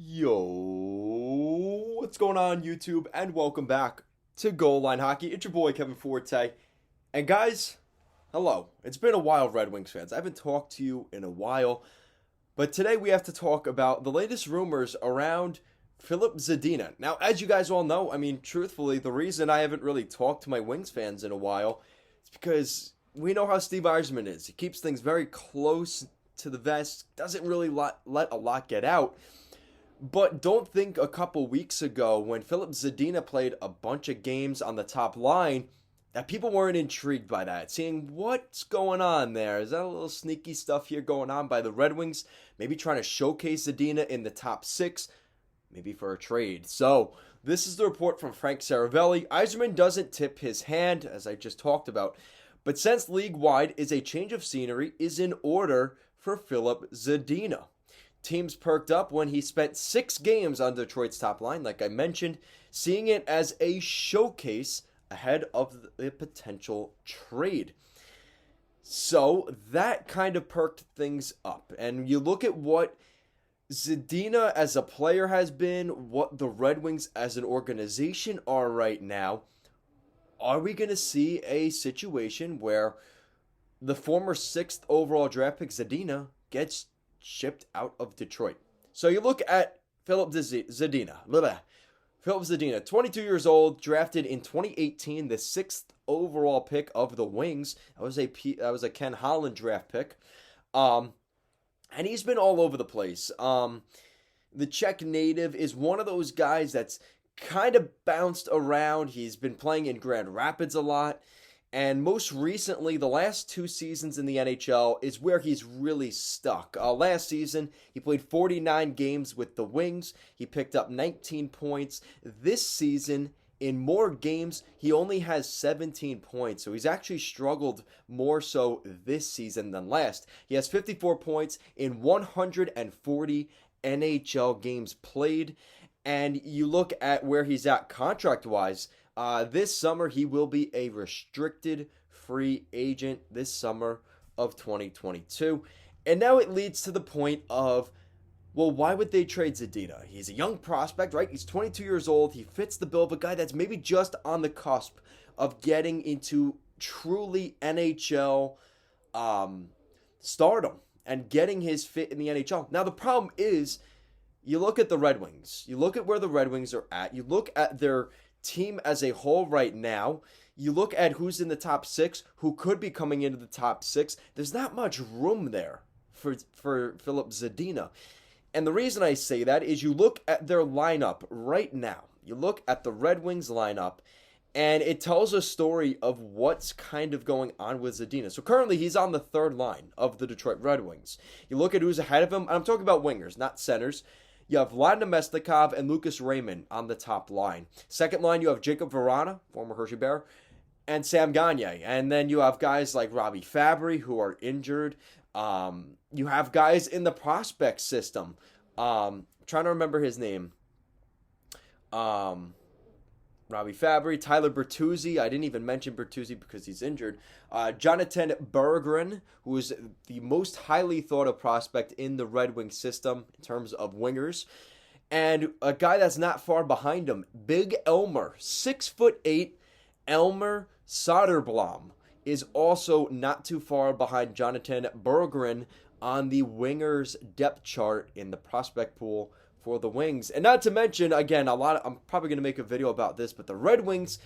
Yo, what's going on YouTube? And welcome back to Goal Line Hockey. It's your boy Kevin Forte. And guys, hello. It's been a while, Red Wings fans. I haven't talked to you in a while. But today we have to talk about the latest rumors around Filip Zadina. Now, as you guys all know, truthfully, the reason I haven't really talked to my Wings fans in a while is because we know how Steve Yzerman is. He keeps things very close to the vest, doesn't really let a lot get out. But don't think a couple weeks ago when Filip Zadina played a bunch of games on the top line that people weren't intrigued by that. Seeing what's going on there. Is that a little sneaky stuff here going on by the Red Wings? Maybe trying to showcase Zadina in the top six. Maybe for a trade. So this is the report from Frank Saravelli. Yzerman doesn't tip his hand, as I just talked about. But since league-wide is a change of scenery is in order for Filip Zadina. Teams perked up when he spent 6 games on Detroit's top line, like I mentioned, seeing it as a showcase ahead of the potential trade. So that kind of perked things up. And you look at what Zadina as a player has been, what the Red Wings as an organization are right now. Are we going to see a situation where the former 6th overall draft pick Zadina gets shipped out of Detroit? So you look at Filip Zadina. Filip Zadina, 22 years old, drafted in 2018, the 6th overall pick of the Wings. That was a Ken Holland draft pick. And he's been all over the place. The Czech native is one of those guys that's kind of bounced around. He's been playing in Grand Rapids a lot. And most recently, the last 2 seasons in the NHL is where he's really stuck. Last season, he played 49 games with the Wings. He picked up 19 points. This season, in more games, he only has 17 points. So he's actually struggled more so this season than last. He has 54 points in 140 NHL games played. And you look at where he's at contract-wise. This summer, he will be a restricted free agent this summer of 2022. And now it leads to the point of, well, why would they trade Zadina? He's a young prospect, right? He's 22 years old. He fits the bill of a guy that's maybe just on the cusp of getting into truly NHL stardom and getting his fit in the NHL. Now, the problem is, you look at the Red Wings. You look at where the Red Wings are at. You look at their team as a whole right now. You look at who's in the top 6, who could be coming into the top 6. There's not much room there for Filip Zadina. And the reason I say that is you look at their lineup right now. You look at the Red Wings lineup, and it tells a story of what's kind of going on with Zadina. So currently he's on the 3rd line of the Detroit Red Wings. You look at who's ahead of him. I'm talking about wingers, not centers. You have Vlad Namestnikov and Lucas Raymond on the top line. Second line, you have Jacob Vrana, former Hershey Bear, and Sam Gagner. And then you have guys like Robbie Fabry, who are injured. You have guys in the prospect system. Trying to remember his name. Robbie Fabry, Tyler Bertuzzi. I didn't even mention Bertuzzi because he's injured. Jonathan Berggren, who is the most highly thought of prospect in the Red Wing system in terms of wingers. And a guy that's not far behind him, Big Elmer, 6'8", Elmer Soderblom is also not too far behind Jonathan Berggren on the wingers depth chart in the prospect pool for the Wings. And not to mention, again, I'm probably going to make a video about this, but the Red Wings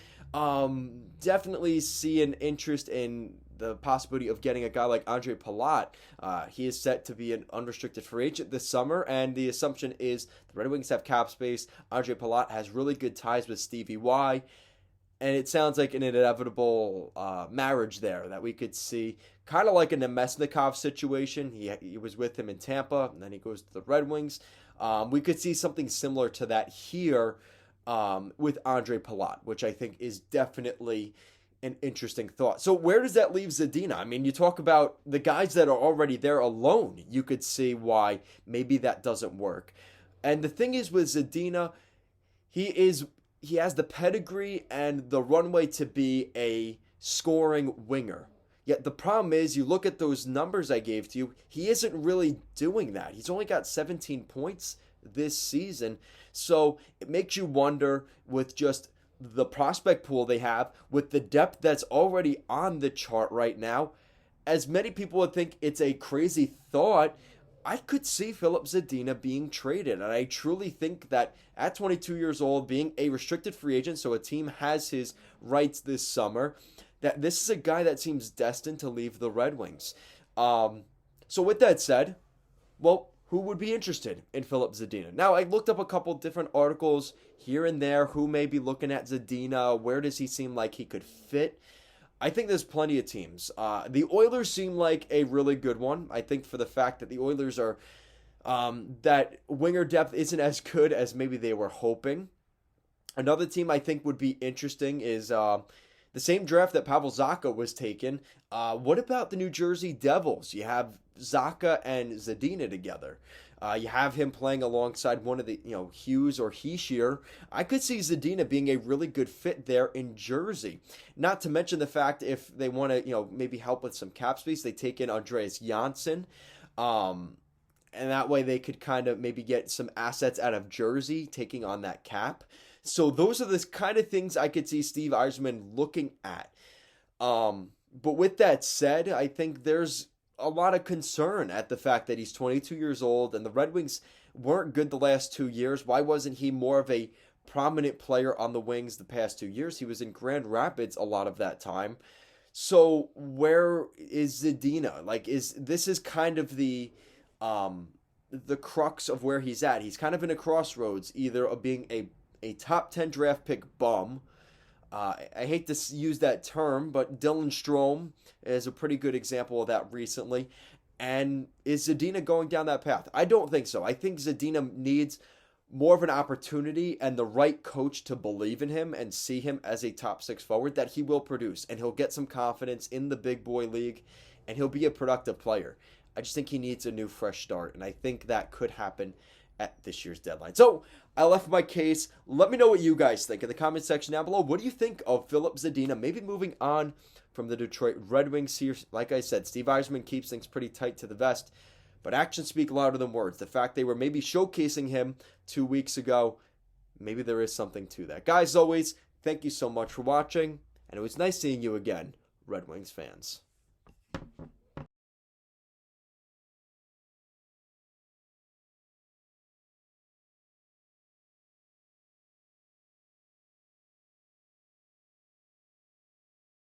definitely see an interest in the possibility of getting a guy like Ondrej Palat. He is set to be an unrestricted free agent this summer, and the assumption is the Red Wings have cap space. Ondrej Palat has really good ties with Stevie Y, and it sounds like an inevitable marriage there that we could see. Kind of like a Namestnikov situation. He was with him in Tampa, and then he goes to the Red Wings. We could see something similar to that here with Ondrej Palat, which I think is definitely an interesting thought. So where does that leave Zadina? I mean, you talk about the guys that are already there alone. You could see why maybe that doesn't work. And the thing is with Zadina, he has the pedigree and the runway to be a scoring winger. Yet the problem is, you look at those numbers I gave to you, he isn't really doing that. He's only got 17 points this season. So it makes you wonder with just the prospect pool they have, with the depth that's already on the chart right now. As many people would think it's a crazy thought, I could see Filip Zadina being traded. And I truly think that at 22 years old, being a restricted free agent, so a team has his rights this summer, that this is a guy that seems destined to leave the Red Wings. So with that said, well, who would be interested in Filip Zadina? Now, I looked up a couple different articles here and there. Who may be looking at Zadina? Where does he seem like he could fit? I think there's plenty of teams. The Oilers seem like a really good one. I think for the fact that the Oilers are, that winger depth isn't as good as maybe they were hoping. Another team I think would be interesting is the same draft that Pavel Zacha was taken. What about the New Jersey Devils? You have Zacha and Zadina together. You have him playing alongside one of the, Hughes or Hischier. I could see Zadina being a really good fit there in Jersey. Not to mention the fact if they want to, maybe help with some cap space, they take in Andreas Janssen. And that way they could kind of maybe get some assets out of Jersey, taking on that cap. So those are the kind of things I could see Steve Yzerman looking at. But with that said, I think there's a lot of concern at the fact that he's 22 years old and the Red Wings weren't good the last 2 years. Why wasn't he more of a prominent player on the Wings the past 2 years? He was in Grand Rapids a lot of that time. So where is Zadina? This is kind of the crux of where he's at. He's kind of in a crossroads, either of being a top 10 draft pick bum. I hate to use that term, but Dylan Strome is a pretty good example of that recently. And is Zadina going down that path? I don't think so. I think Zadina needs more of an opportunity and the right coach to believe in him and see him as a top 6 forward that he will produce. And he'll get some confidence in the big boy league and he'll be a productive player. I just think he needs a new fresh start. And I think that could happen at this year's deadline. So I left my case. Let me know what you guys think in the comment section down below. What do you think of Filip Zadina? Maybe moving on from the Detroit Red Wings here. Like I said, Steve Yzerman keeps things pretty tight to the vest, but actions speak louder than words. The fact they were maybe showcasing him 2 weeks ago, maybe there is something to that. Guys, as always, thank you so much for watching, and it was nice seeing you again, Red Wings fans.